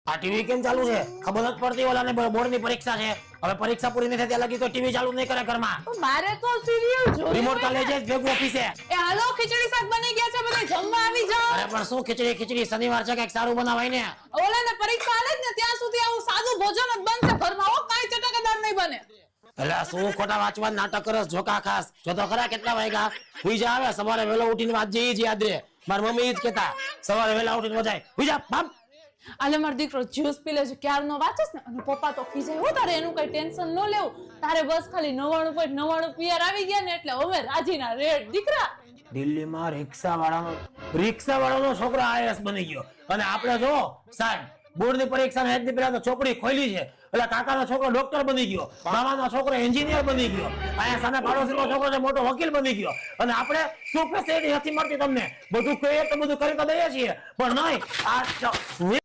આ ટીવી કેમ ચાલુ છે ખબર નથી પડતી ઓલાને બોર્ડની પરીક્ષા છે હવે પરીક્ષા પૂરી નહીં થાય ત્યાં લગી તો ટીવી ચાલુ નહીં કરે ઘરમાં મારે તો સિરિયલ જોવી રિમોટ કા લઈ જાય ભેગું ઓફિસે એ હાલો ખીચડી શાક બની ગયા છે બધા જમવા આવી જાઓ અરે પણ શું ખીચડી શનિવાર છે કઈક સારું બનાવાય ને ઓલાને પરીક્ષા આલે જ ને ત્યાં સુધી આવું સાદું ભોજન જ બનશે ઘરમાં હો કાઈ ચટકદાર નહીં બને એટલે શું ખોટા વાંચવા નાટક કરસ જોકા ખાસ જો તો ખરા કેટલા વાગ્યા હુઈ જા આવે સવારે વેલો ઉઠીને વાંચજે ઈ જ યાદ રહે મારી મમ્મી ઈ જ કહેતા સવારે વેલા ઉઠીને વજાય હુઈ જા બાપ આલે મારો દીકરો જ્યુસ પી લે છે ક્યારનો વાંચસ ને અને પપ્પા તો ખીજાય હો તારે એનું કઈ ટેન્શન ન લેવું તારે બસ ખાલી 99.99 પીઆર આવી ગયા ને એટલે હવે રાજીના રેડ દીકરા દિલ્હીમાં રિક્ષાવાળાનો છોકરો આઈએસ બની ગયો અને આપણે જો સાહેબ બોર્ડની પરીક્ષાના એક દી પહેલા તો ચોપડી ખોલી છે એટલે કાકાનો છોકરો ડોક્ટર બની ગયો મામાનો છોકરો એન્જિનિયર બની ગયો અહીંયા સામે પાડોશીનો છોકરો છે મોટો વકીલ બની ગયો અને આપણે શું ફેસિલિટી નથી મળતી તમને બધું કહીએ તો બધું કરી તો દઈએ છીએ પણ નહીં આ